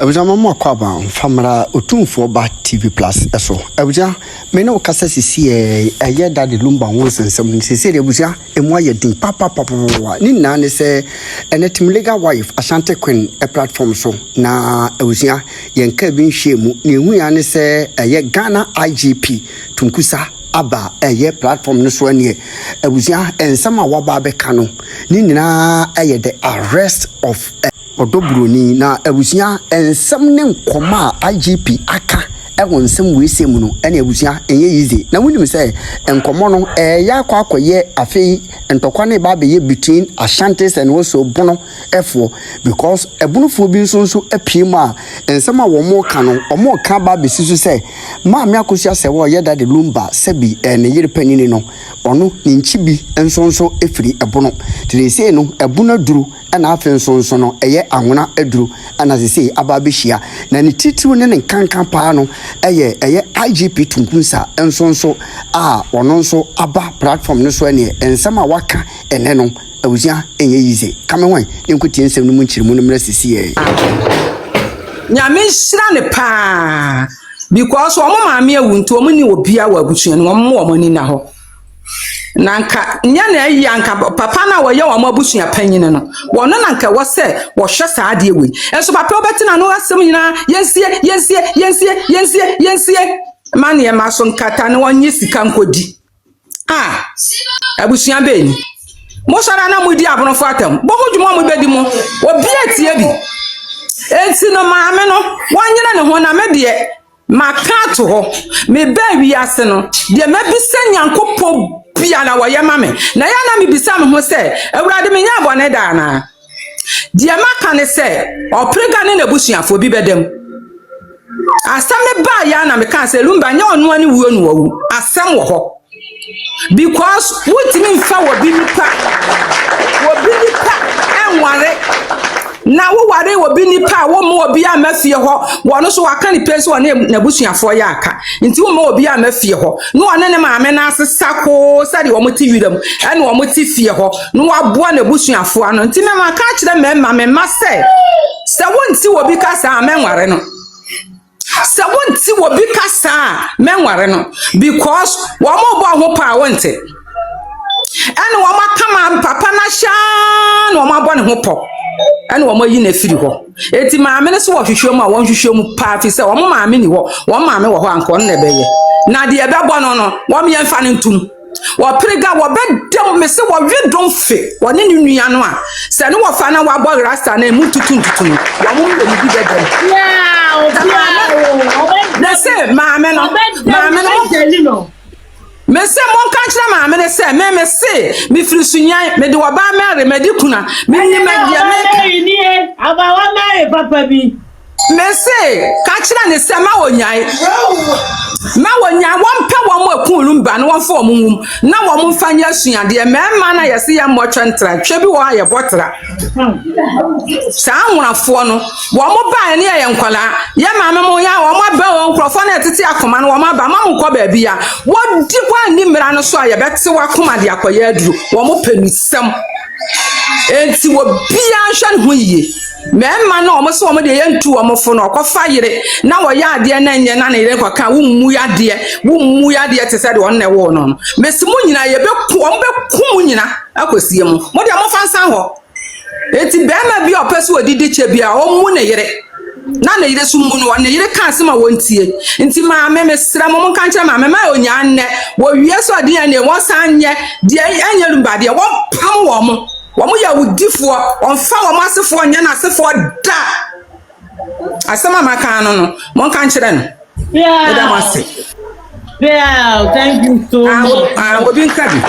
Ebuja mama kwaba famra otumfo ba TV Plus eso. Ebuja me no kasa sisi eye da de lumba won sensem ni sisi ebuja emu aye din papa ni na ne se enetim legal wife Ashanti Queen platform so na ebuja yenka bi nhwemu ni hu ya ne se eye Ghana IGP tunkusa aba eye platform no so anie ebuja ensama waba beka no ni nyina eye the arrest of Odobroni na ebusia ensem ne nkoma IGP aka ewon nsem weese mu no ene ebusia enye yize na wunim se enkomo no ya akwakoye afei ntokwa ne ba be between Ashantis and also bono efo because ebunofo bi nso apie mu a ensem a wo mo ka no omo ka ba be sisu se ma me akosia se wo ye da de lumba sebi ne yire panini no ono ni nchibi nso efiri ebono tire no ebono duru ana afen sonso no eye anwona aduru ana sese ababehia na ne titiru ne nkankan paa no eye IGP tunkunsa ensonso a wono nso aba platform no so ene ensama waka ene no awusia enye yize kamewan enkuti ensem no munchirimu no mrasisi ye nyame hira ne paa because omo maame awuntu omo ni obia wa abusuan no omo ni na ho nanka nya na ayi anka papa na wo ye wo mabusua panyine no wono nanka wo se wo hwe saade we enso papa obetina no asem nyina yensie mane ye maso nkata ne wonye sika nkodi abusua beni mo sara na mudi abonofo atam bo modwuma mo bedi mo obi atie bi enti no maame no wonyere ne ho na me de makato ho me ba wi ase no de mabisa nyankopɔ bia na woye mame na ya na me bisa me ho se awurade me nya abone da na de maka ne se oprega ne nabusuafo bi bedam asam me ba ya na me kan se lumba nya onu ani wuo nu wawu asam wo ho because wutimi mfa wo bi nipa enware na wo ware obi nipa wo mo obi amafie ho wono so waka ni pese wona nabusuafo ya aka nti wo mo obi amafie ho no wona ne maame na asesa ko sade wo mo ti wiram ene wo mo ti fie ho no waboa nabusuafo ano nti me maka kire me ma se wonti obi kasa amenware no se wonti obi kasa menware no because wo mo bo ho pa wonte ene wo makama papa na sha no mo abo ne ho po ene wo mayi na firi ho eti maame ne so wo hwehwe mu a won hwehwe mu pa fi se wo maame ni ho wo maame wo ho anko ne beye na de ebe bo no wo me yemfa ne ntum wo prega wo bedem me se wo wedon fe wo ne nua no a se ne wo fa na wo abo rasta na mu tutuntutu wo mo me bi bedem na se maame no me se mon kan kire maame ne se me se me firi sunyan me de wo ba mere me di kuna me ni me dia me ni aba wa mere papa bi me se ka kire ne se ma wonyan won pe wo mo akun lumba no won fo mo wum na wo mo fanya suade me ma na yese ya mo twentra twa bi wo aye botra sa anwurafo no wo mo ba ne ye nkwala ye maame mo ya wo mo ba wo nkrofo na tete akoma no wo ma ba ma mo nko ba bia wo di kwa ni mira no so aye bete wa koma de akoya aduru wo mo penisem enti wo bia hwan ho yiye memma na omo so omo de yentu omo fo no okofa yire na wo ya ade na nye na yire kwaka wo mmu ya de te se de won na wo no mesimu nyina ye be ku omo be ku nyina akosie mu mo de omo fansan ho eti be ma bi opese odidi che bia omu na yire na yire sumu no na yire kan se ma wontie nti ma me sra mo kan kire ma me ma onya nne wo wie so ade ya ne wo san nye de anyelumba de wo pam wo mo wamu ya wudifo onfa wamu asefo nya na asefo da asema maka no mon kan kire no yeah thank you so much obi nkabi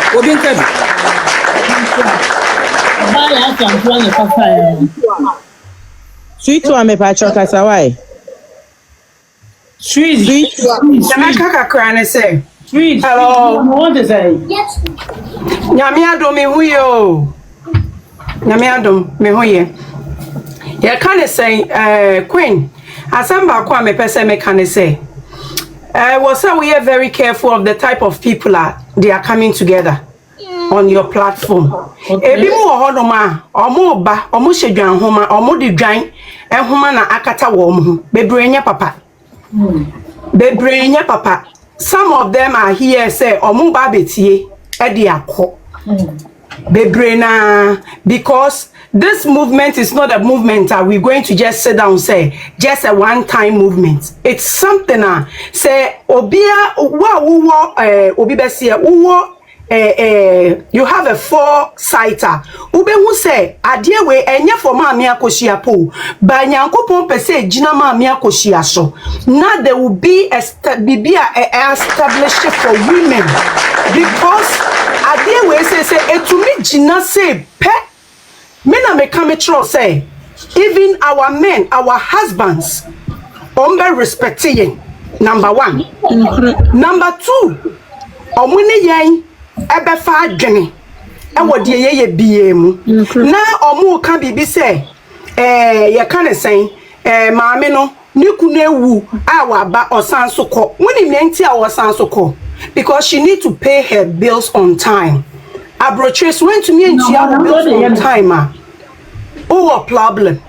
ba ya tantua ne papa ya sweet one me pa choka sawai sweet sana kaka krane say sweet hello what is it yes nyame adomi huyo nyame adom me hoye ye kan say queen asamba kwa me pese me kan say we say we are very careful of the type of people they are coming together on your platform. Ebi mu ohodoma, omo ba, omo hwedwan homa, omo de dwan ehoma na akata wo mo. Bebrenya papa. Bebrenya papa. Some of them are here say omo ba betie e de akọ. Bebrena, because this movement is not a movement that we're going to just sit down and say just a one-time movement. It's something say obia obi besia you have a foresighter ube who say adie we enye for maami akoshia po ba nyankopon pese gina maami akoshia so now there will be a established for women because adie we say etumi gina say pe me na me come true say even our men, our husbands ombe respecting number 1. Number 2, omuni yen ebefa adwene e wode ye bie mu na omu ka bibi say ye kan sen maame no ni kunu ewu a waba osanso ko woni menti a osanso ko because she need to pay her bills on time. Abroches went to me and she had bills on time. Oh, a problem.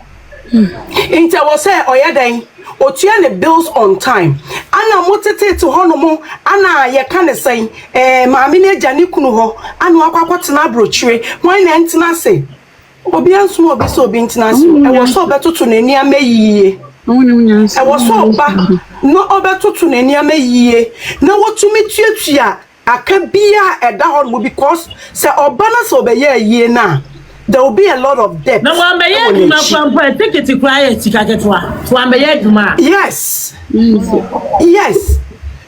Inte was say oyaden otua ne bills on time. Ana motete to honomo ana ye kan say maame na agane kunu ho anu akwakotena abrochire wan na ntina say obi anso obi so obi ntina so e wo so betoto nani amayiye e wo so ba no obetoto nani amayiye na wotumi tuatua aka bia eda ho because say obana so be ye na there will be a lot of debt. No one may take it to cry to Ambayaduma. Yes. Yes.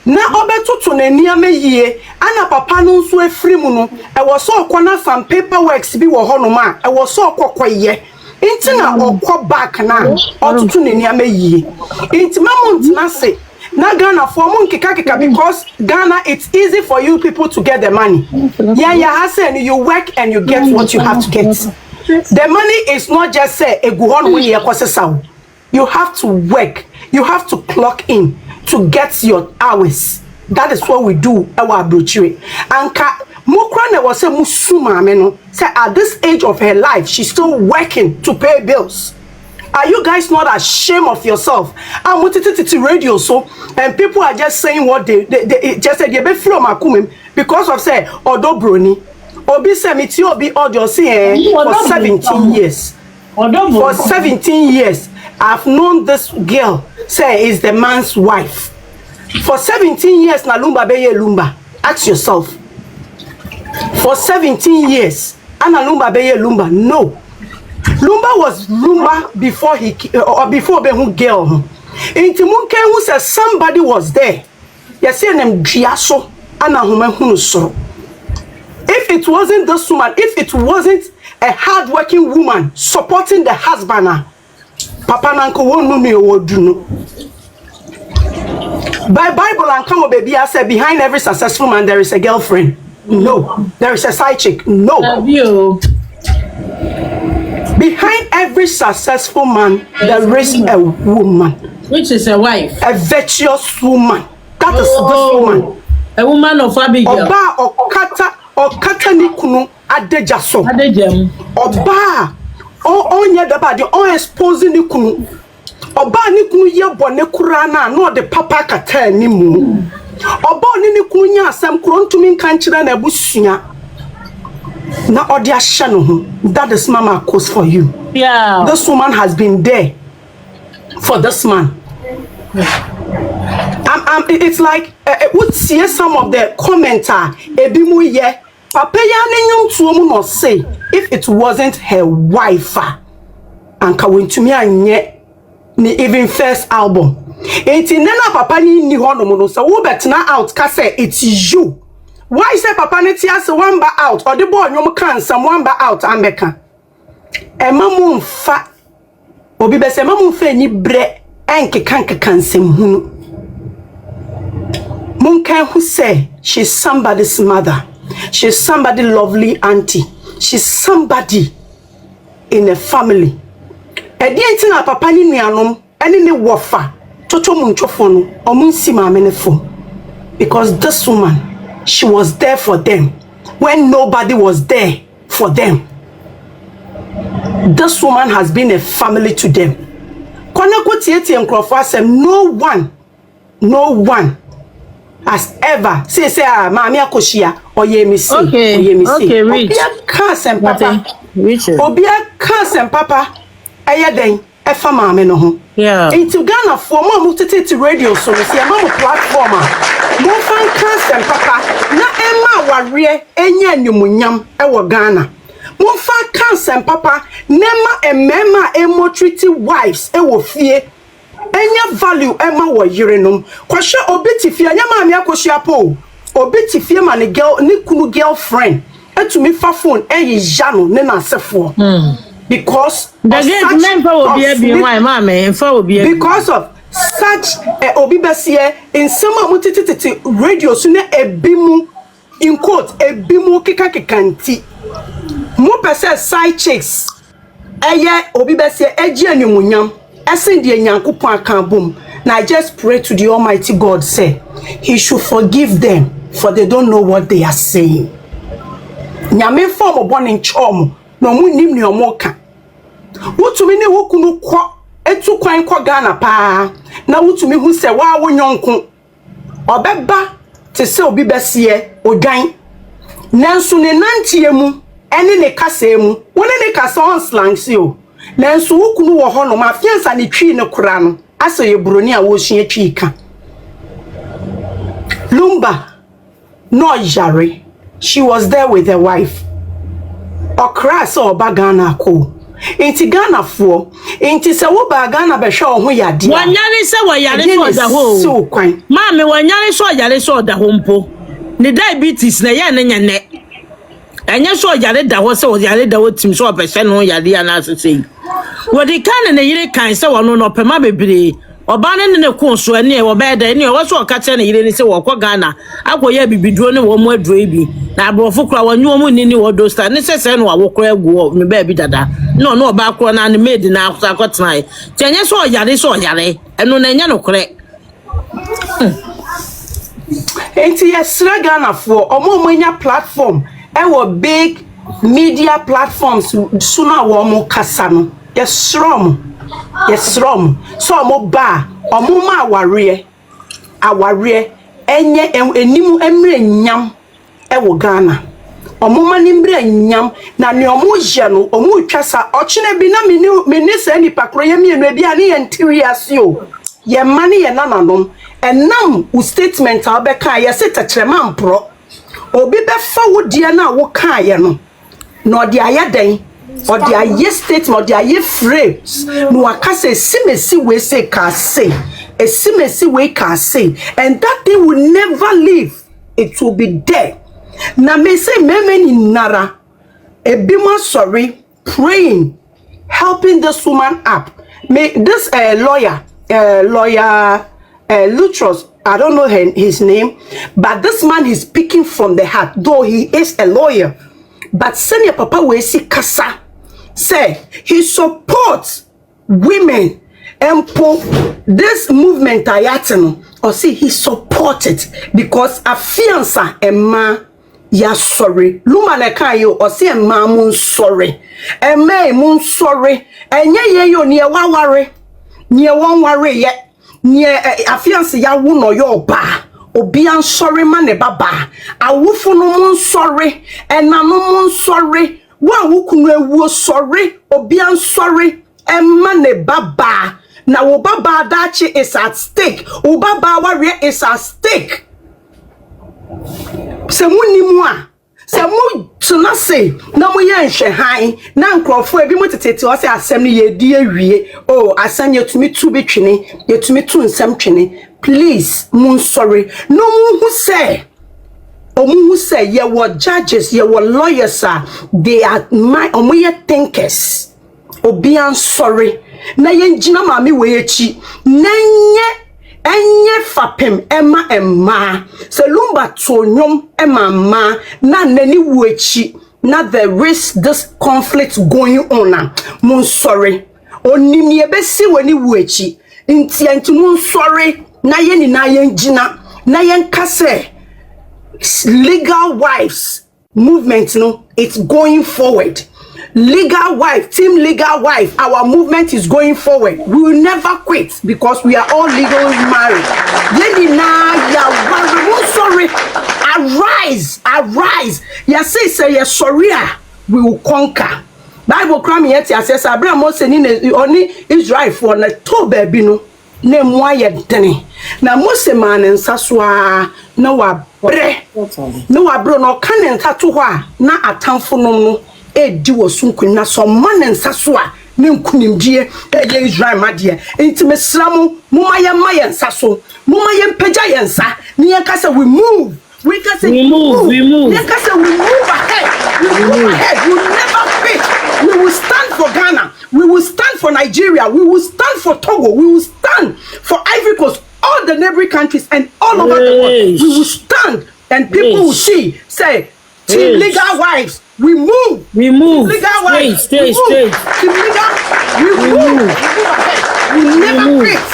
Na obeto to neniame ye ana papa no nso afiri mu no e wo so okona some paperworks bi wo honoma e wo so okokoye nti na okọ back na otutu neniame ye nti mamu ntina se na Ghana for mon kika because Ghana it's easy for you people to get the money. Yeah, and you work and you get what you have to get. The money is not just say you have to work, you have to clock in to get your hours. That is what we do our brochure. Anka Mukrane was a musuma meno say at this age of her life she's still working to pay bills. Are you guys not ashamed of yourself? I'm with the radio so and people are just saying what they just said they be from akumem because of say odo broni obi say me ti obi audio say for 17 years. For 17 years I've known this girl say is the man's wife. For 17 years na lumba beye lumba. Ask yourself. For 17 years ana lumba beye lumba. No. Lumba was Lumba before he or before Behu girl. Inti munke who said somebody was there. You see them Giaso Anna Hume. If it wasn't this woman, if it wasn't a hardworking woman supporting the husband, Papa Nanko won't know me or do no. By Bible and come baby, I said behind every successful man there is a girlfriend. No, there is a side chick. No. Love you. Behind every successful man, there is a woman. Which is a wife. A virtuous woman. That is this woman. A woman of Abigail. Oba okata ni kunu adejaso. Adejem. Oba onye daba de on exposing ni kunu. Oba ni kunu ye bone kura na no de papa kata ni mu. Oba ni kunu nya asem kuro ntumi nka nkyira na abusua. Na odia shano that is mama cause for you. Yeah. This woman has been there for this man. It's like would see some of the commenter ebimu ye papa ya nenyum tuomu no say if it wasn't her wife and ka wentumi anye ni even first album. Enti nena papa ni hono no so wo betena out ka say it's you. Why say papa netia say one ba out or the boy nyom kan some one ba out ambeka e mamu mfa obi be say mamu mfa ni bre enke kan sem hunu mun kan who say she's somebody's mother, she's somebody lovely auntie, she's somebody in a family e di enti na papa ni nuanom ene ne wofa toto mu ntwofo no omun si ma menefo because this woman she was there for them when nobody was there for them. This woman has been a family to them. No one has ever say Mami Akoshia or Yemisi. Okay, Rich. Obia Cousin Papa. Richard. Obia Cousin Papa. Ayaden, Efa Mame no ho. Yeah. Into Ghana for more multitude radio so we see a more platform. More fan Cousin Papa. Na Emma Warrior, Enya Numunyam, Ewa Ghana. More fan Cousin Papa. Nema Emma Emo treaty wives, Ewo Fie. Enya value Emma wa yirenum. Kwasha obitifia nya maami akoshia po. Obitifia ma ne girl ni kunu girlfriend. Etumi fa phone eyi jano ne na sefo. Because the member will be why maami mfa will be because of such obi besie nsema mutititi radio so ne ebimu in quote ebimu kikakikanti. Mo pese side chicks. Eye obi besie eji animunyam. Ascend the Yankupon can boom. Now I just pray to the Almighty God, say, He should forgive them, for they don't know what they are saying. Nyame form of one in chom, no munim ni omoka. What to me who kunu kwa etu kwan kwa Ghana pa. Na what to me who say wa wo nyonko. Obeba te se obi besie odwan. Nanso ne nantie mu ene ne kasa mu. Wone ne kasa on slang si o. Nanso wukunu wo ho no ma fiansa ne twi ne kura no aso ye broni a wo hia twi ka Lumba no jare. She was there with her wife. Okra so oba Ghana ko enti Ghana fo enti se wo ba Ghana be hwe ho yade wanyane se wo yare so da ho so kwan maami wanyane so yare so da ho mpo ne diabetes na ye ne nyane enye so yare da ho se wo yare da wo tim so opese no yare ana asese wodi kan na yire kan se wono no pema bebre oba ne ko so ene wo be da ene wo so ka che na yire ni se wo ko Ghana akoye bibiduro ne wo mu aduro bi na abrofo kura wanyu mu ni wo do star ne se no wo kura egu me ba bi dada no oba kura na ne made na akotena tenye so yare eno na enya no kure enti yesra Ghana fo omo nya platform ewo big media platforms suna wo mo kasa no yesrom so omo ba omo ma aware enye enimu emre nyam ewo Ghana omo ma ni mre nyam na ne omo je no omo twasa ochine bi na meni se ni pakro ye mienu bi ani ye ntiwiase o ye mane ye nananom enam u statement a obeka ye se tetrema mpro obi be fa wodie na wo ka ye no no de ayaden or the aye statement or the aye phrase no akase simesi we say ka say a simesi we can say and that thing will never leave. It will be there. Na me say many nara ebima sorry praying helping this woman up. May this lawyer Lutros, I don't know his name, but this man is speaking from the heart, though he is a lawyer. But senior papa we see kasa say he supports women and this movement ayatino or see he supported because a fiança emma ya sorry luma le kan yo or see emma mun sorry emma mun sorry enye ye yo ne waware ne won ware ye ne a fiança ya wo no yo ba obi an sorry man e baba awufo no mun sorry enanu mun sorry wa wukunu ewu sorry obi an sorry emma ne baba na wo baba dachi is at stake wo baba ware is at stake se munimu a se mu tuna se na mu ye nhwe han na nkrofo ebi mu tetete o se asem ne ye di awie o asan yetumi tu betwene yetumi tu nsem twene please mun sorry no mu hu say omu say ye were judges ye were lawyers they are my omoye thinkers obi an sorry na ye njina maami we echi na enye fapem emma selumba tonyom emma na nani wu echi na there is this conflict going on mun sorry onimi ebesi wani wu echi nti mun sorry na ye njina na ye nkase legal wives movement, no, it's going forward. Legal wife, team legal wife, our movement is going forward. We will never quit because we are all legally married. Sorry. Arise. Yes, say sorry. We will conquer. Bible cram yet says Abraham was only Israel for the toe baby no name why deni. Na Mose man and Saswa no wa bre no wa bro no can and tattoo na atamfo no edi wo sunku na so man and Saswa ne nkunimdie Israel madie enti mesramu muma ye mayen saso muma ye mpagya yensa ne yakasa we move. We can say we move. We move ahead. We move ahead. We will never quit. We will stand for Ghana. We will stand for Nigeria. We will stand for Togo. We will stand for Ivory Coast, all the neighboring countries and all over the world. We will stand and people will say, team legal wives, we move. We move. Legal wives, straight. Team legal, we move ahead. We will never quit.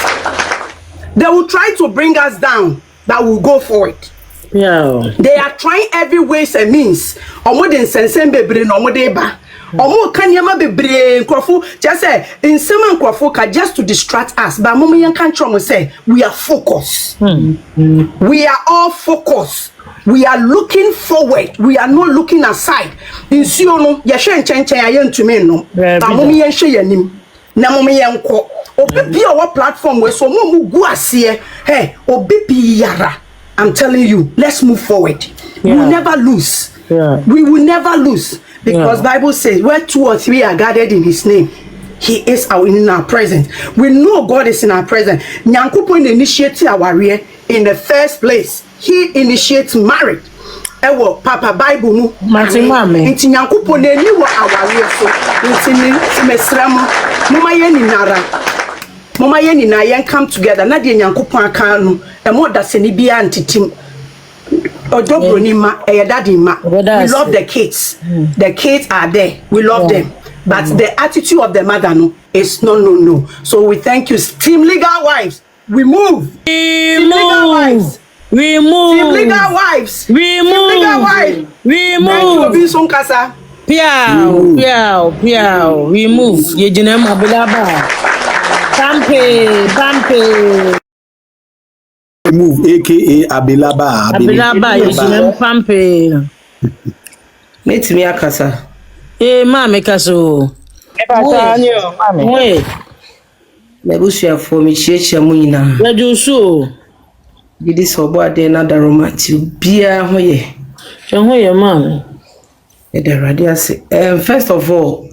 They will try to bring us down, but we'll go for it. Yeah. They are trying every ways and means. Omo den sensen bebre no omo de ba. Omo kanyama bebre nkrofo just say in some nkrofo ka just to distract us. But momo yen kan try say we are focused. We are all focused. We are looking forward. We are not looking aside. In no ye hwe nchenchen aye ntumi no. Ba momo yen hwe yanim. Na momo yen kọ. Obi bi our platform we so momo gu ase. Hey, obi bi yara. I'm telling you, let's move forward. Yeah. We will never lose. Yeah. We will never lose. Because Bible says, where 2 or 3 are gathered in his name, he is in our presence. We know God is in our presence. Nyankopon initiated our career in the first place. He initiates marriage. Ewo Papa Bible mu. Inti Nyankopon eni wo our career so. Inti mesramo. Mama yeni na yen come together na de Nyankopon aka no e mo da seni bia antitim odobro ni ma e daddy ma. We love the kids. The kids are there, we love them, but the attitude of the mother no is no. So we thank you, team legal wives. We move. Team legal wives. We move. Team legal wives. We move. Team legal wives. We move. Thank you, Obinson Kasa. Piao. We move. Ye jinem abilaba. Bampe. Move, aka Abilaba. You Pampe. Let me akasa. Mame kaso. Wait. Nebusia for me, Checha Muina. Where do you so? Did this for boy, then another romantic beer. Hoye, man. The radius. First of all,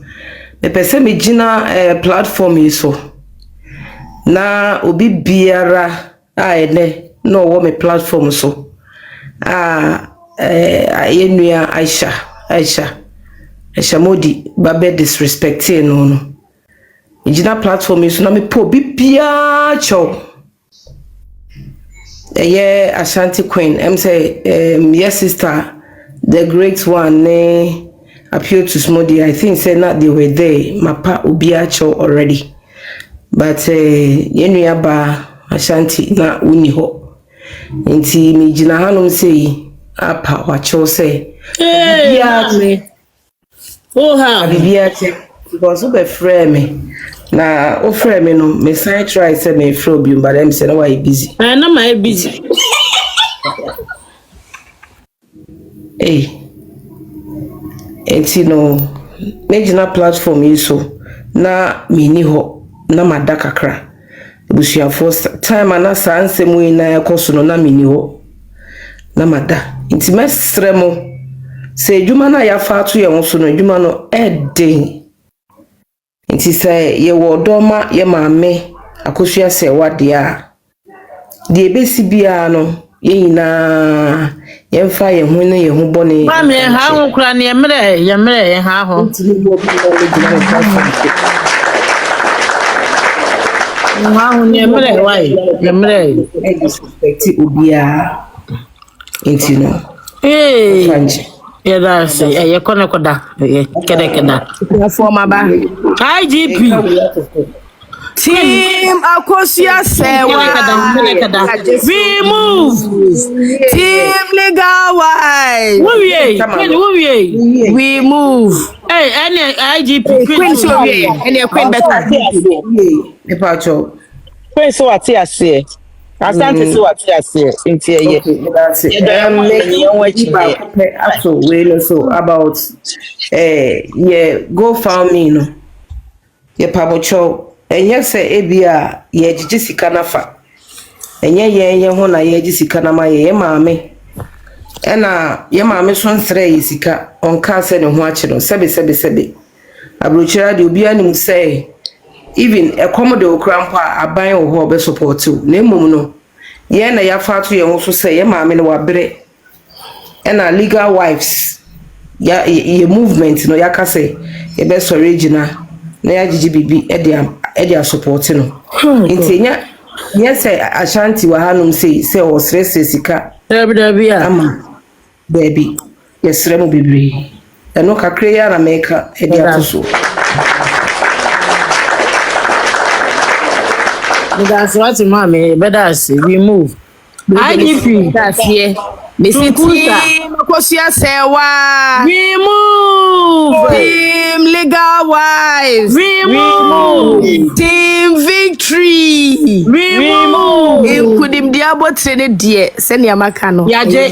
the person me Gina platform is so. Na obi biara ene no wo me platform so ayenua Aisha Modi babe disrespecting no Gina platform so na me po bibia cho Ashanti Queen say yes sister the great one appeal to Smody. I think say not they were there mapa obia cho already. But yenu ba Ashanti na uni ho nti mi gina hanom sei apa wacho say bibia because we be frame me na o frame me no me say try say me frame bi but them say na why busy na my busy nti no me gina platform yi so na mini ho na madaka kra busia first time ana sanse mu ina ekoso no na mini ho na mada nti mesremo se djuma na ya fa to ye wonso no djuma no eden nti se ye wodoma ye maame akosua se wade a de ebesi bia no ye nyina ye mfa ye hu ne ye hu bone maame ha ho kra ne ye mere ye ha ho nti ni bo bi no le djuma why? Disrespect ubia. Intino. Yeah, that's it. You can't go da. Keda. For my back. IGP. Team Akosia Sewa. We move. Team Legal Wise. We move. Hey, any IGP. Queen Sylvia. Any Queen better. Queen so what you say? Ashanti so what you say? Into ye. That's it. So about go found me no. Ye pabocho. Enye se ebia ye jiji sika nafa. Enye ye ho na ye jiji sika na ma ye maame. Ena ye maame so nsre ye sika onka se ne ho ache no sebe. Abrochira de obi anim say even ekomo de okrampa aban wo ho be support you. Na emom no ye na ya fa to ye ho so say ye maame ne wabere. Ena legal wives ye movement no ya ka say ye be so regional na ya jiji bibi e support no nti nya say Ashanti wa hanum say o stress sika Dabi ama baby yesre mo bibi eno kakre ya na meka e dia to so that's what mommy better say we move. IGP That's here. Missy Team Akosia Sewa. we move. Team Legal Wise. We move. Team Victory. We move. Inkudim diabo trene die sene amaka no. Yaje.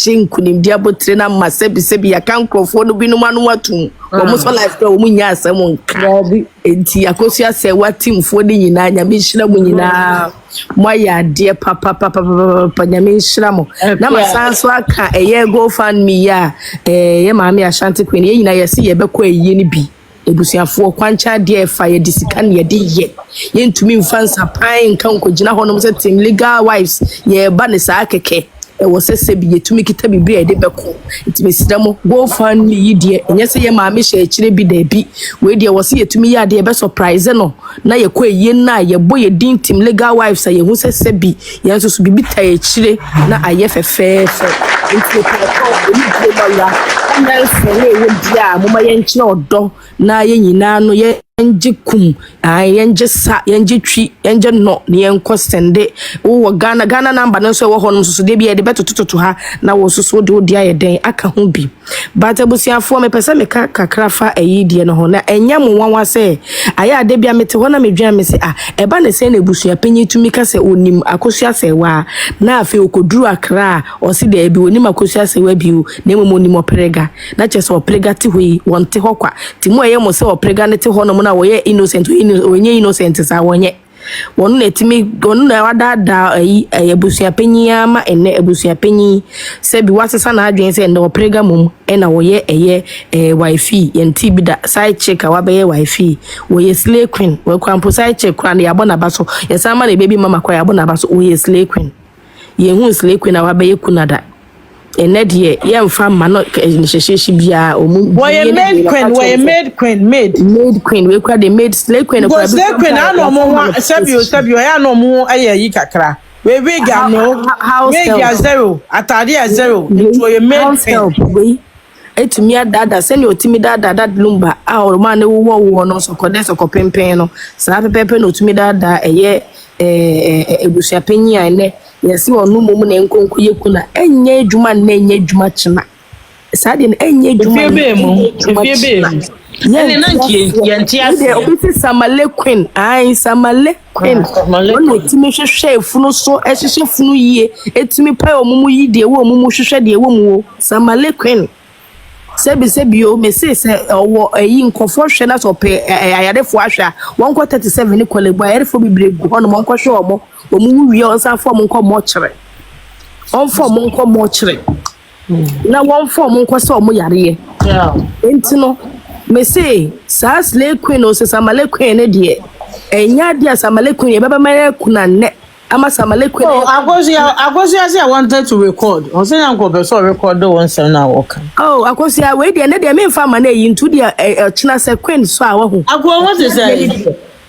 Nkudim diabo trene ma sebi ya kan krofo no binu manu watum. Omo so life do omo nya asem nka. Enti Akosia Sewa team fo de nyina nya me hira mu nyina. Moya de papa nya me hira mo. Na masanso aka eye go fan me ya ye maami Ashanti Queen ye nyina ye se ye bekọ eyi ni bi. Ebusuafo kwancha de fa ye disika na ye de ye ntumi mfansa pan nka nkogina honom se team legal wives ye ba ne sa keke e wo sese bi yetumi kita bibiri e de beko ntimi sidamo go fan me yi de enye se ye maami hye akire bi da bi we de wo se yetumi ya de be surprise no na ye kọ eyi na ye boye din team legal wives ye hu sese bi ye nso so bibi ta akire na aye fefe ntimi ko ni de ba ya na se ne wo dia mo ma ye nkyina odo na ye nyina no ye enje kum yenje sa yenje twi yenje no ne yenko sende wo Ghana number no so wo hono so de bia de betototo ha na wo so de odi ayeden aka ho bi but abusiafo me pese me kakrafa ayidie no ho na enya mo wanwa se aya de bia mete ho na medwan me se eba ne se na ebusua panyi tumi ka se onim Akosua Sewa na afi okoduru Akra o se de bi onim Akosua Sewa bi o na emo onim oprega na che se oprega ti hoi wonte ho kwa ti mo ye mo se oprega ne ti ho no na woye innocent onye innocent sa wonye wonu na etimi wonu na wadada abusua panyi ama ene abusua panyi se bi wasesa na adwen se ende oprega mum na woye wifi yenti bi da side check awabe wifi woye slay queen we kwampo side check kra na yabo na baso yesama na baby mama kwa yabo na baso woye slay queen ye hu slay queen awabe kunada enedie ye mfa ma no nhyehyehye bia omu Woye made queen we kwa the made slay queen Go slay queen ano mo sabio ya no mo ayi kakra we ga no we ga zero atade a zero into your made queen etumi adada se ne otimi dada lumba a oroma ne wo no sokode sokopempen no sa pepepe no otumi dada eye ebusua panyi ane yesi onu mum na nkonko yeku na enye adwuma na enye adwuma china sade na enye adwuma efie be ene nankie yenti ase obisi samale queen samale queen ono etimi hwehwe efunu so ehwehwe funu yie etimi pa omumu yi de wo omumu hwehwe de wo mu samale queen sebi o me say owo eyi nkofo hwe na so pe ayadefo ahwa 137 ni kolebo ayadefo bibregu hono mo nkofo omo omu wi on sa form nko mo kire on form nko mo kire na one form nko se omo yare enti no me say slay queen o se samale queen ne de enya de samale queen e baba ma kuna ne ama samale queen Agosia say I wanted to record. On say am go be so record the one sound na work. Agosia we de ne de me mfa ma na yi ntu de china se queen so a wo ho Agwo what is say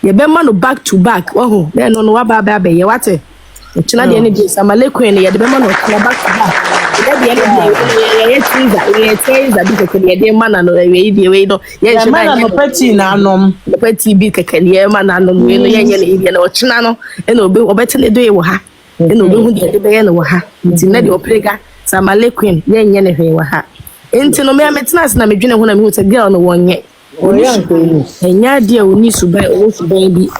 ye be ma no back to back wo ho no wa ba ye wate china de ne de samale queen ye de be ma no back to back ye teaser bi kekele de mana no we no ye Yeah, man, I'm a petty now. the petty bi kekele mana no we no ye ne na ochina no e na obeti ne do ye wo ha e na obehu de be ye no wo ha nti na de oprega samale queen ye nye ne hwe wo ha enti no me ametina na medwene ho na me hu te girl no wonye enya de oni suban bi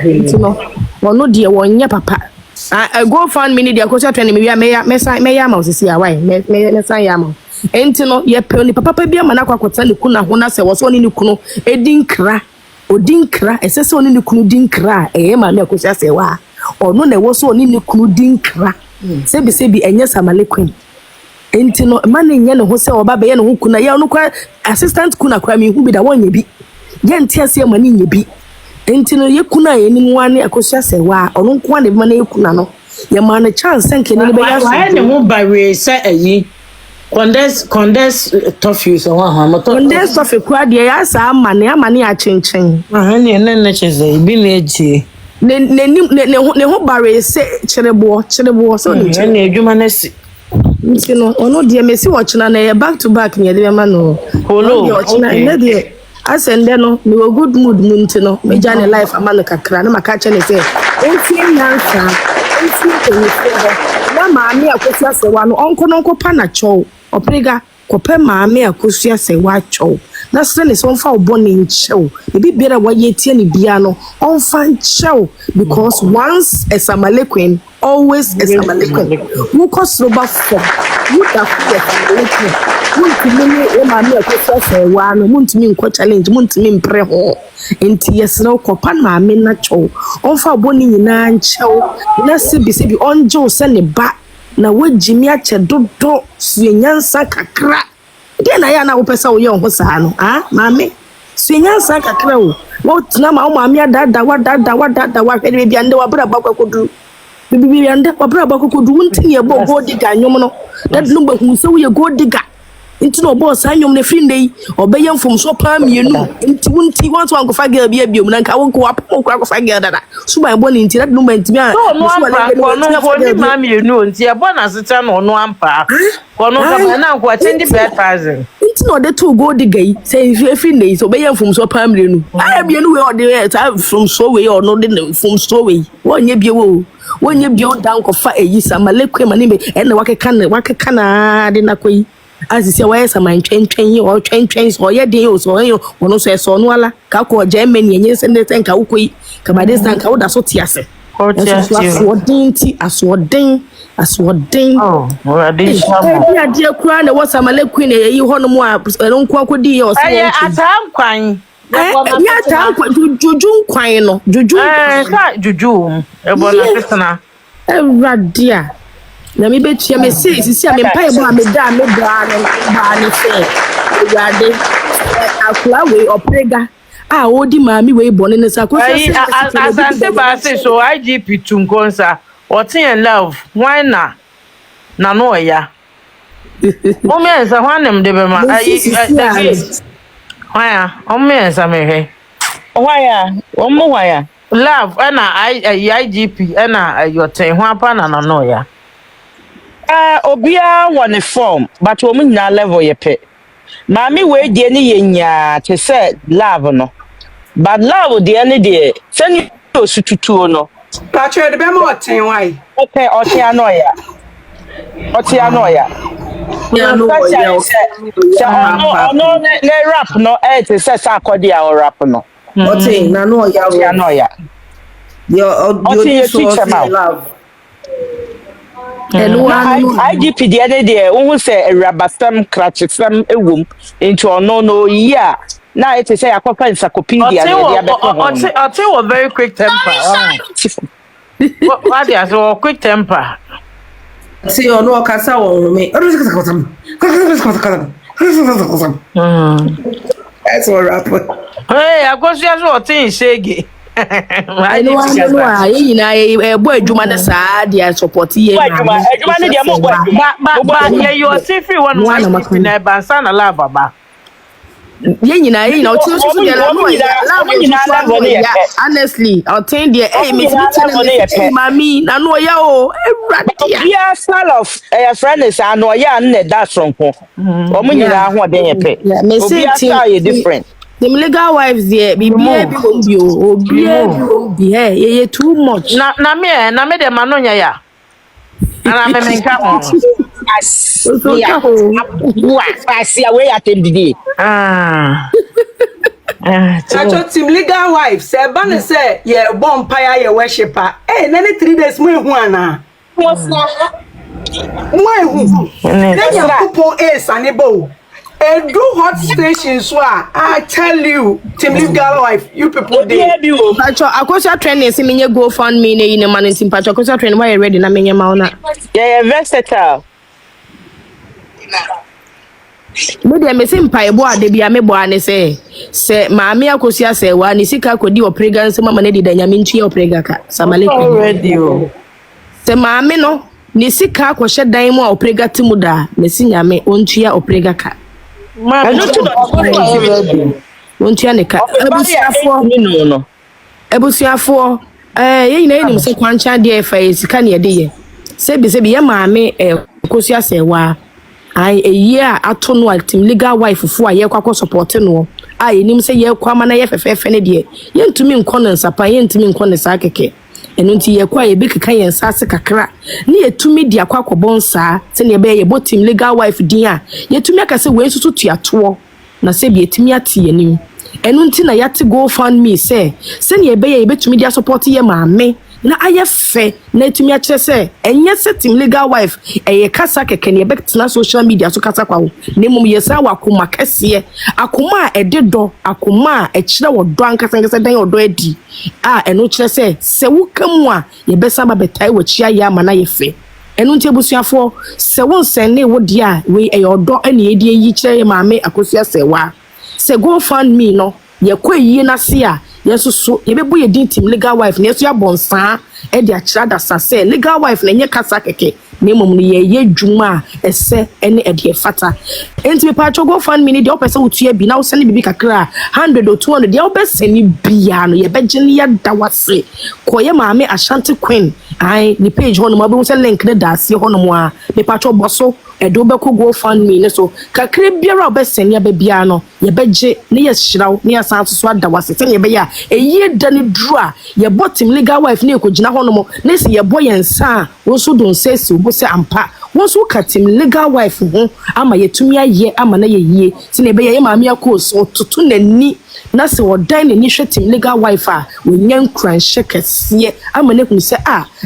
enti no wono de wonye papa I go find me the akosia twen me ya ma osisi ya why me san ya ma enti no ye pe oni papa bia ma na kwakota ne kuna ho na se wo so oni ne kunu edinkra odinkra esese oni ne kunu dinkra ma me akosia se wa ono na wo so oni ne kunu dinkra sebi enye samale queen enti no ma ne nye ne ho se oba be ye ne ho kuna ye no kwa assistant kuna kwa me hu bi da wonye bi ye ntiase ma ne nye bi enti no ye kuna ye ni mwane akosia se wa ono nko na be ma na ye kuna no ye ma na chance nke ne be ya so why ne ho bare se ayi condense toffee so ha moto condense toffee kwa de ya sa amane a chenchen ne cheze bi na eji ne ho bare se chirebo so ne adwuma na si enti no ono de mesi wo china na ye back to back ne de be ma no polo ne de asende no me wo good mood munti no me jane life amano kakra na maka che ne se enti nyansa enti enifo na maami akosia se wa no onko pa na chow oprega kope maami akosia se wa chow na sre ne so mfa obone nchew ebi biara wa yetie ne bia no onfa nchew because once a samale queen always a samale queen who cause roba for you that samale queen muntimi maami akosia se wa no muntimi nko challenge muntimi mpre ho enti yesno kopa maami na chow onfa obone nyina nchew na sebi onjo se ne ba na wajimi ache dodo suenyansa kakra de na ya na wo pesa wo ye ho saa no maame suenyansa kakra wo tuna ma wo maame adada wa hwede bia nde wa bra ba kwakodu bibi ande wa bra ba kwakodu wonti ye bo go diga nyom no dad no ba hu se wo ye go diga nti no bo sa nyom ne free ndey obeye mfom so pa mienu nti wonti want to ankofa girl bia biom na nka wonko apoko akofa girl dada so ba bo nti that no man ti bia no ampa ni ma mienu nti e bo na seta no ampa kono ka na nko attend be 1000 nti no de to go diga say free ndey so obeye mfom so pa mienu bienu we ode ta from so we or no de from so we wonye bia wo wonye bia odan kofa eyisa malekwe mani be ene wakeka na de na koyi asisi wa sama ntwentwen yi o twentwen so ye den o so yo wono so eso no ala ka ko Germany enye sende tenka ukoi ka ba de sanka wo da so tiase o tiase aswodin oh already shamo ya dia kura na wo sama le queen yi hono mu a nko akodi ye o so atam kwan ya ta juju kwan no juju ka juju e bo na tetena radia na me betua me sei sisi a me pai bo a me da me bra no ba ne se ewade akula we oprega odi maami we bone ne sa ko se Ashanti ba se so IGP tunkonsa otin love why na no ya o me ensa hwanem de be ma o me ensa me he o mo why love na IGP na yoten ho apa na no ya obia one form but wo nyina level ye pe maami we die ni ye nya te se love no but love die ni de se ni osututuo no patcho de be mo oten why okay otia no ya no ne rap no te se sa akodi a rap no otin na no ya yo teacher love IGP the other day, who say a rabasam crutchesam ewum into no yeah. Now it is a copper encyclopedia. I'll tell you very quick temper. What is your quick temper? See, or no, Casa or me. That's all right. Hey, I got your thing, Shaggy. I know boy Juma na sa dia support ye Juma ne dia mo but you are see free one na bansa na la baba Yenina, you know, honestly, I'll tell you, hey, Miss Mammy, I know ya, We are full of a friend is I know ya and that's from home. Omina what they pay. yeah, me say different. the legal wives there, be be too much. Na me de manonya ya. Ana me menka ho. I see away at the Nacho team legal wife say ban say ye bonfire ye worshiper. Eh, nany 3 days mu ehu ana. Mu ehu. Na yakupon sanebo. Do hot station so I tell you, team legal wife, you people dey. Pacho, akosa training say me go fund me na yin man team pacho akosa training why you ready na me ma una. Yeah, versatile. Me dey me say mpa ebo ade bia me bo ane say maame akosia say wa ni sika kodi oprega nse mama na di da nyame ntua oprega ka samale Already o. say maame no ni sika akɔhye dan mu a oprega timu da me si nyame ontua oprega ka ontua ne ka ebusuafo ye nyina nim se kwancha de fa sika ne de ye se bi ye maame akosia say wa ai year ato no team legal wife fu a ye kwakɔ support no ai nim se ye kwa ma na ye fefefe ne de ye ntumi nkɔ no nsapa ye ntumi nkɔ ne sa keke eno nti ye kwa ye bi keka ye nsase kakra ne ye tumi di akwakɔ bonsa se ne be ye bo team legal wife din a ye tumi aka se we nsusu tuato na se bi ye tumi ate ye nim eno nti na yate go fund me se ne ye be ye betumi di support ye maame na ayefe na etumi a kire se enye se team legal wife eye kasa keke ne betena social media so kasa kwawo na mum ye sa wakoma kase akoma a ededo akoma a kire wodo ankasa dan wodo adi eno kire se wukamu a ye besa ba betai wachia ya ama na yefe eno nti ebusuafo se won sene wo dia we eye odo ene edi yi kire maame akosia sewa se go fund me no ye kwayi na se a yeso so ye bebu ye din team legal wife na yeso ya bonsa e de akira da sase legal wife na nye kasa keke na mum no ye dwuma ese ene e de fata enti me pa go fund me ni de opese wotua bi na wo sene bibi kakra 100 or 200 de obeseni bia no ye begene ya da wase koye maame Ashanti Queen ai ni page hono ma be wo se link ne da ase hono mo a me pa boso edo be ko go fund me ne so kakra biara obeseni ya be bia no ye beje ne ye hyiraw ne ya san so ada wase se ye be ya eyi da ne dru a ye bottom legal wife ne ko gina hono mo ne se ye boye nsa wo so don sesi wo se ampa wo so katim legal wife ho ama ye tumi aye ama na ye yie se ne be ye maame akoso tutu nani na se odan ne hwetim legal wife a wonyan kranhye kese ama ne hu se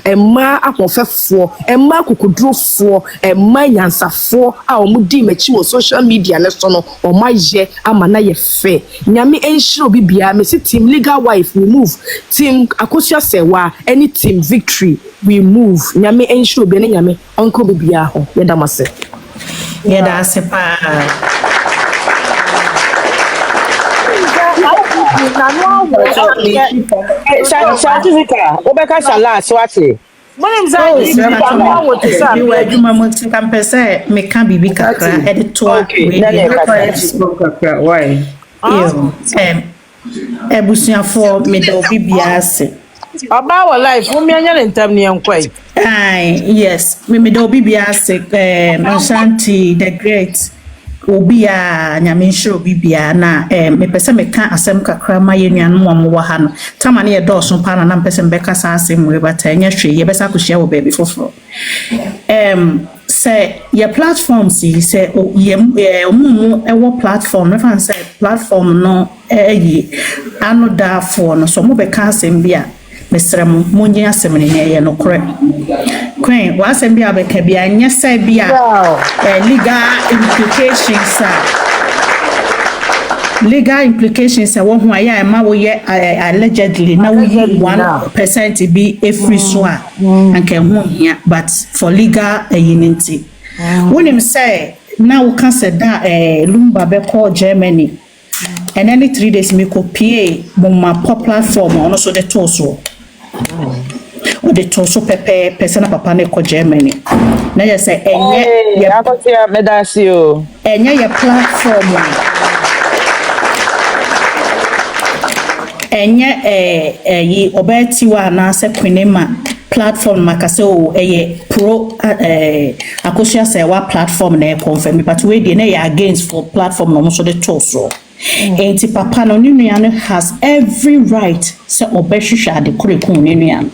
emma akofefo emma kokudrofo emma nyansafo a omudi machi wo social media ne so no omaye ama na ye fe nyame enhiro bibia me se team legal wife we move team akosia sewa any team victory we move nyame enhiro be ne nyame onko bibia ho ye damase ye da sepa Certificate. Obeka shala swati. Morning Zani. You were Juma Monte Campese, me can be big kakra, editor. Why? Ebusia for me do bibiase. About our life, women and Tammy and quite. Aye, yes, me do bibiase, Ashanti, the great. Obi a nyame nhiro bibia na me pese me ka asem kakra ma ye nuanu mo wa ha no tama na ye dɔɔso pa na pese me ka sa asem we bata nya hwe ye besa ko hia wo baby foforo se ye platforms yi se ye omumu ewo platform me fan se platform no yi anu da fo no so mo be ka asem bia mesrem mo nyi asem ne ye no kore Queen, was and be a cabia, and yes, I be legal implications. Legal implications are one who I am, allegedly now 1% be a free swan and can won here, but for legal unity. When him say, now we can say that Lumba be called Germany, and any 3 days me copy my pop platform on also the torso. O de toso pepe person papa ne ko Germany na ye say enye akotia medasio enye ye platform enye yi obeti wa na se kwinema platform makase o pro akosia se wa platform na confirm but we dey na ya against for platform no so the toso enti papa no nnuane has every right se obehwehwa de kurekun nnuane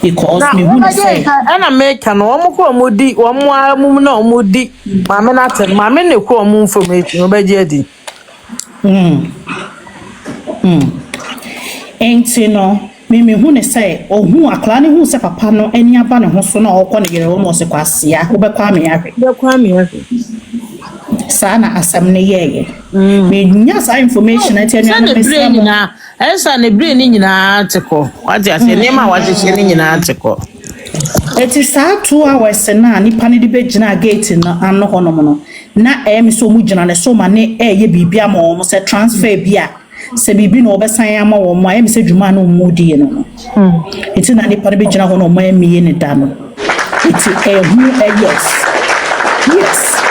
because me who say ana make no omo ko omudi omo amu na omudi mame na ten mame ne ko omo information obeje adi enti no me who ne say ohu akla ne hu se papa no ani aba ne ho so na okọ ne yere wo se kwasia obekwa me ahwe sana asam ne yeye me nya sa information ati anu na brain na esa ne brain ni nyina teko wati ase ne ma wati se ni nyina teko eti saa 2 hours na nipa ne de begina gate na anno honom no na me so mu gina ne so ma ne ye bibia ma o se transfer bia se bibi no obesan ama wo ma me se dwuma no mu die no eti na nipa ne begina ho no ma emiye ne da no eti yes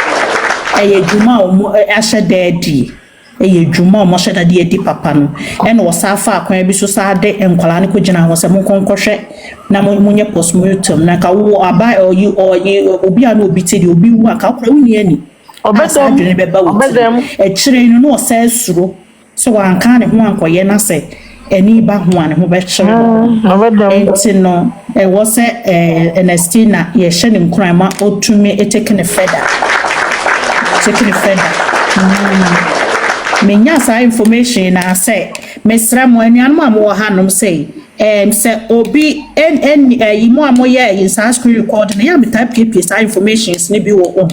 dwuma o ahye daddy dwuma o mo hye daddy edi papa no e no wosafa akwan bi so sa de enkwala ne ko gina ho se mo konkohwe na mo nye postmortem na ka wo aba obi a no obi te de obi wu aka kora uni ani obedem adwene beba wo kire no no se suro so wan kan ne ho ankoye na se eni ba ho an ho be kire obedem enti no wo se Ernestina ye hye ne nkran ma otumi etekene feda menya sa information na say mesra mo anuan mo wo hanom say say obi yimo amoye in sa screen record na ya me type pp sa informations ni bi wo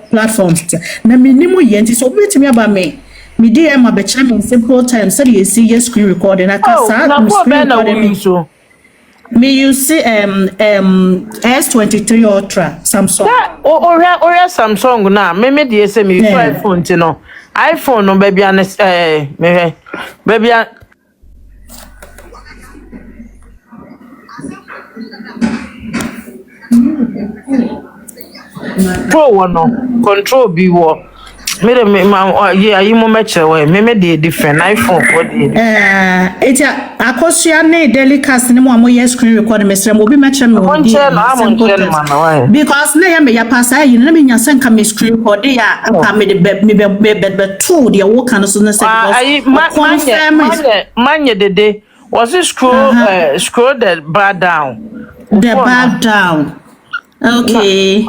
platforms na minimo ye nti so betimi aba me DM abechire me simple time say you see screen recording na ka sa screen recording so me you see S23 Ultra Samsung. Ora Samsung na me dey say me iPhone ti no. iPhone no baby an baby Pro one no control be wo. Me you mo match way me dey different iPhone for dey etia akosia ne delicacy ne mo amoye screen record me srem obi match me on because na ya me ya pass ayi na me nya senka me screen record ya aka me be to the wo kan so na say manye dede was it scroll the bar down okay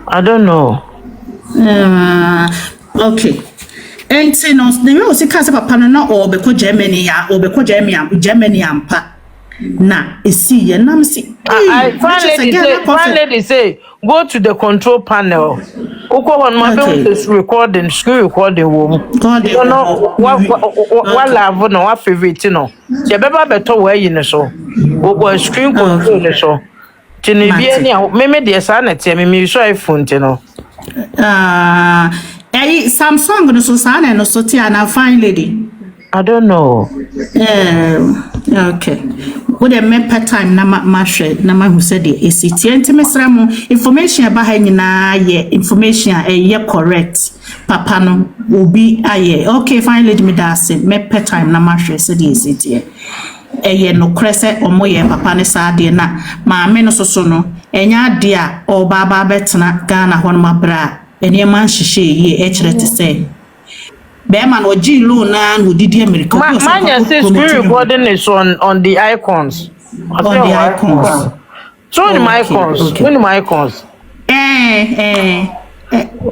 I don't know. Okay. And say no, the way we say papa no na obeko Germany ampa. Na esi ye nam si. Finally say go to the control panel. Oko one my recording, screen recording wo. You know what love no what favorite no. Je beba beto we yi ne so. Go screen control ne so. Tini bi ani me de sa na tie me so iPhone ti no. Samsung no so sana no so tia na fine lady. I don't know. Okay. What the me time na ma share na ma hu se de esiti entemesra mo information aba ha nyina ye information ye correct papa no obi aye okay fine lady me da say me time na ma share se de esiti eye no krese omoye papa ne sa de na maame no so no enya de a obaba betena Ghana ho no mabra eni ma nhihye ye e kire te say be man oji loan na no didi America man say screen recording is on the icons so in my icons when my icons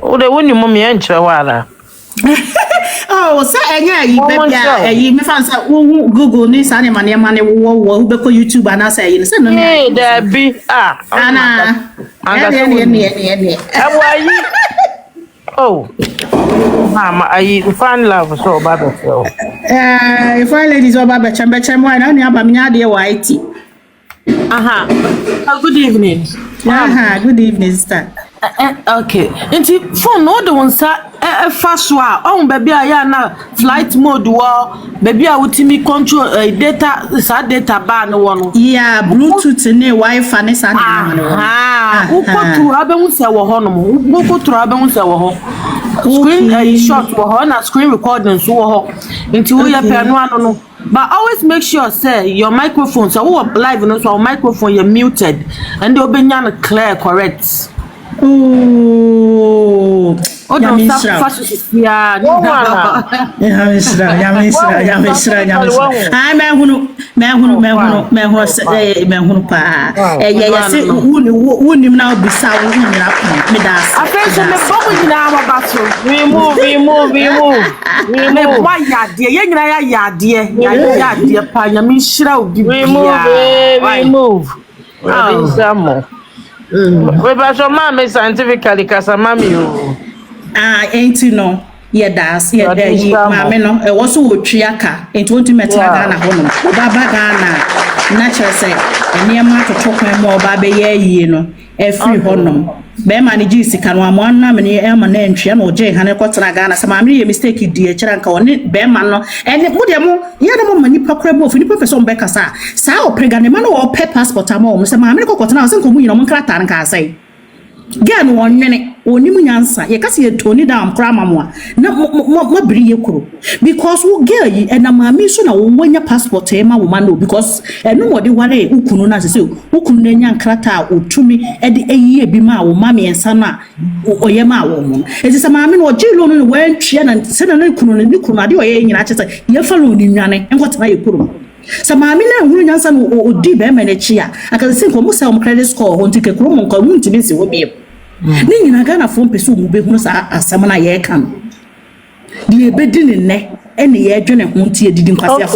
o de woni mo me enche wala oh so enya yi bebia yi me fan say Google ni sa ne mane wo be ko YouTube ana say yi say no me da bi ana ni oh mama I find love so baba so if I ladies over be chambe mo na ni aba me nya de white good evening good evening sister okay nti phone no de wonsa fa so a on baby aya na flight mode wo baby a wutimi control data sa data ban wo no yeah bluetooth ne wifi ne sa ne uko turu abehun se wo ho no uko turu abehun se wo ho screen shot wo ho na screen recording so wo ho nti wo ye pe no ano no but always make sure say your microphone so wo live no so microphone you muted and they obenya no clear correct. Oh, Yamisra. I'm We ba so mama scientifically kasa mami o. Ain't no. Yeah, that's yeah, there you mammy no. It was so triaka. It won't meet Ghana home. Baba Ghana. Natural say, and near my to talk more baby, ye no. Every honor. Be manage can one many entry and J. Hanekota Ghana. Some mammy mistake dear Charanka on it, bear man. And it would have money procrable for the professor Beccasa. Sao preganimano or pet passport a mom. Some mammy got an answer come in on Cratan can say. Gan 1 minute, only Munyansa, ye can see a Tony down, Cramamwa, no bri because we girl ye and a mammy soon when your passport tema woman because and nobody worry who couldn't say who couldn't yan crata or to me at the a year be my mammy and sana or yama woman. It is a mammy or Jilon when she and suddenly couldn't look on your say, you're following Yanni and what I put. Some mamina who answer or deep chia. I can think almost some credit score on take a chrome on community busy will be. Then I got phone pursue will be as some Ayeka. The bedding in neck and the edge and hunty didn't pass.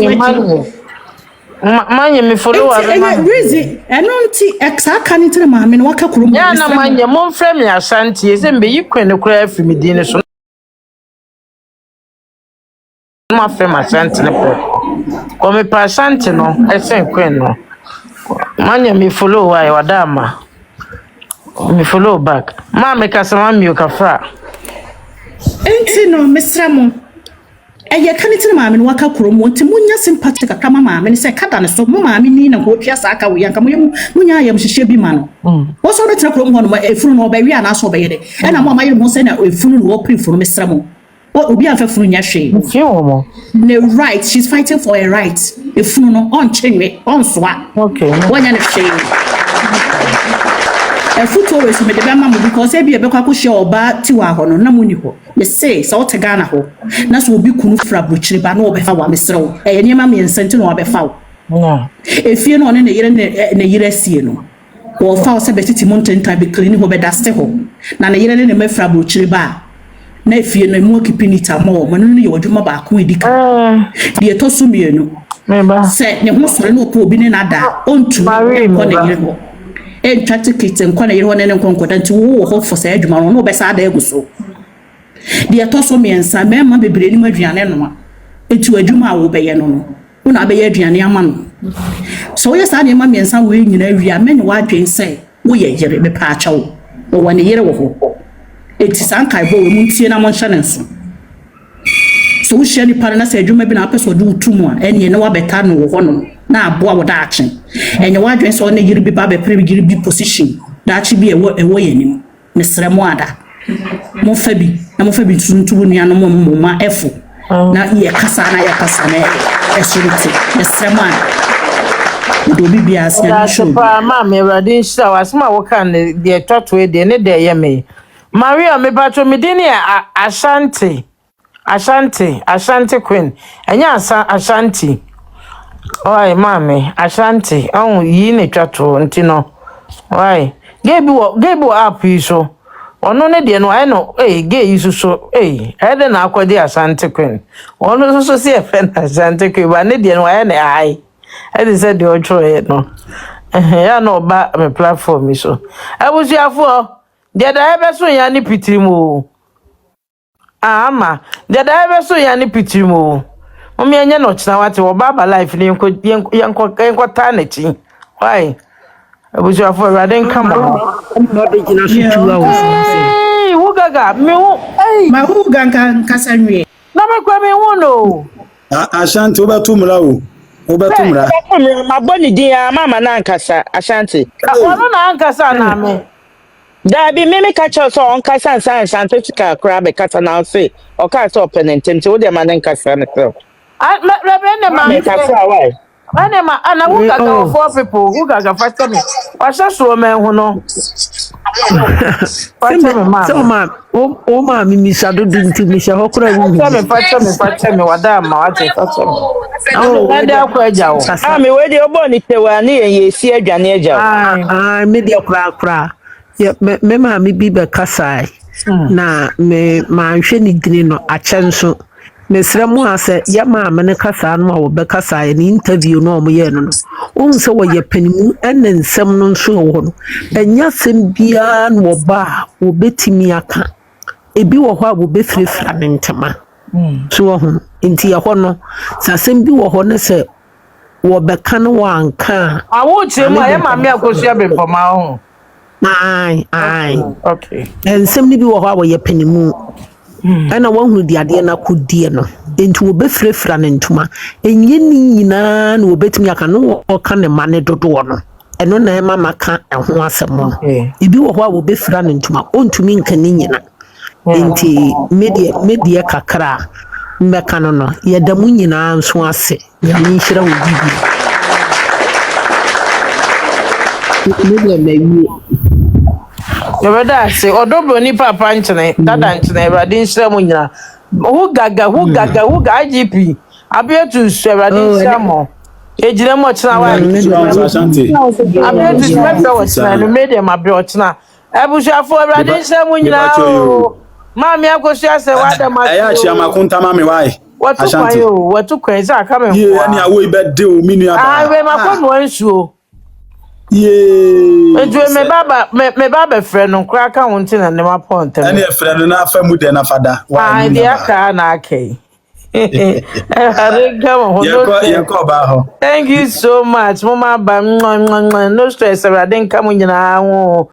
Manya me follow reason and non tea exa can into the mammy and walk a chrome. Yana manya mon friend Ashanti is and be you can cry for me dinner so. My friend Ashanti o me pa Ashanti no esen kwen no manya me follow why wadama me follow back ma me kasama mi okafra enti no mesramo Ayeka ni tina maame no waka krom wonti munya sympathetic akama maame ni se kada ne so mo maame ni na ho twa sa aka wo yanka munya ayam hihye bi ma no wo so betra krom ho no efunu no ba wi ana so be yede e na mo maye mo se na efunu no wo prefunu mesramo Obi afefunu nya hwe. No right, she's fighting for a right. Efunu no on chenwe, on swa. Okay. Wanya ne hwe. Efuto we so me de bema mo because e bi e be kwa ko hye oba tiwa ho no na muni ho. Me say so te Ghana ho. Na so obi kunu fra brochiri ba na obefa wa mesrew. E niema me nsenti no obefa wo. No. Efie no ne yire ne yire sie no. Wo fa wo se betiti mountain time be clean ho be daste ho. Na ne yire ne me fra brochiri ba. Na efie no mu okipinita mo no ne ye wadwuma ba ko edika de to so mienu meba se ne ho sore no po obi ne nada ontu ko ne yire ho entwa ticket nko na yire ho ne nkonkoda nti wo ho fo sa adwuma no be sa da eguso de to so miensa mema bebre ni maduane no etu adwuma wo be ye no una be ye aduane ama no so ye sa ne ma miensa wo nyina wi amene wa adwen se wo ye yire be pa acha wo wo ne yire wo ho eti sankai bo we muntie na mo nhane nso so wo hia ni pa na se adwuma bi na apeso de utumu a ene ne wa beta no wo ho no na aboa wo da achen enye wa adwen so na yiri bi ba be pre bi yiri bi position da achi bi ewo yanim mesre mo ada mo fa bi tuntu nua no mo ma efo na ye kasa na esuriti mesre mo ada do bi bias ya show pa ma me radin sha wasma wo kan de totwe de ne de ye me Maria me bacho me dini Ashanti queen. Enya Ashanti. Oi mame, Ashanti. Yi ne twato ntino. Oi. Gebu app iso. Ono ne de no no ge iso so ede na akwade Ashanti queen. Ono so se efe na Ashanti queen ba ne de no ne ai. Ede se de ocho no. Ya no ba me platform iso. Abusiafo Deda ebe so ya ni pitirimu. Ama, deda ebe so ya ni pitirimu. Omi enye no china wate wo baba life ni yenko ta na chi. Why? Abuju afọ rade nkama. No de jina so tuwa wo Hey, wo gaga, me wo. Hey, ma hu ganka nkasa nwie. Na me kwa me wo no. Ashanti obatumra o. Obatumra. Ma boni dia mama na nkasa Ashanti. Ono na nkasa na me. Da bi me catch us on kasa and Ashanti crab a cat and I'll say or cat open and tempt with the man and kasa myself. I Make a why. Anema ana who gaga 4 people who gaga first me. Wasa so man who no. First me So man. ma o ma mi misa do nti mi hye hokora wu. First me wada ma wate first me. Oh, Na dey akwa eja wo. Ah, me where the obon tewa ni ye si adwane agya. Ah, me dia kra. Ye me ma mi bi be kasai. Na me ma hwe ni dini no akyenso. Mesrɛ mu asɛ ya ma me ne kasa no a wo be kasa ni interview no mo ye no. Wo nse wo ye panimu ene nsɛm no nso wo no. Enya sɛm bia no wo ba wo betimi aka. Ebi wo hɔ a wo be frefra ne ntema. So wo ho nti ye hɔ no sasɛm bi wo hɔ ne sɛ wo bɛka no wanka. Awo tie mu aye ma me akosua be for ma ho. Ai. Okay. Nsɛm ni bi wo hɔ a wo ye panimu. Ɛna wɔn di adeɛ na kodie no nti wo bɛfrɛfrɛ ne ntoma enye ni nyinaa na wo betumi aka no wɔka ne ma ne dodoɔ no ɛno na ɛma maka ɛho asɛm no ebi wɔ hɔ a wo bɛfrɛ ne ntoma ontumi nka ne nyina nti media kakra mbɛka no no yɛda mu nyinaa nso ase nyame nhyira wo bibi media mawie Yɛbɛda ase ɔdɔbɔ ni papa nkyene dada nkyene Awurade nhyira mu nyina hu gaga IGP abetu nsu Awurade nhyira mo ejire mo kyena wa Ashanti. abetu nsu mɛfɛ wɔ kyena no media ma be ɔkyena abusuafo Awurade nhyira mu nyina o maami akosua sɛ wada ma Ɛyɛ ahyia makonta ma me why. Ashanti. Watu kwan sɛ aka me Ye ani awo ibɛde o mi nua ba. we makɔ no nsuo Ye. Edu me baba frɛ no kra ka won tin na ne ma point me. Ani efrɛ no na afa mu de na fada. Why dey aka na akai. Yeko ba ho. Thank you so much. Mama ba no stress Awurade nka mo nyina ho.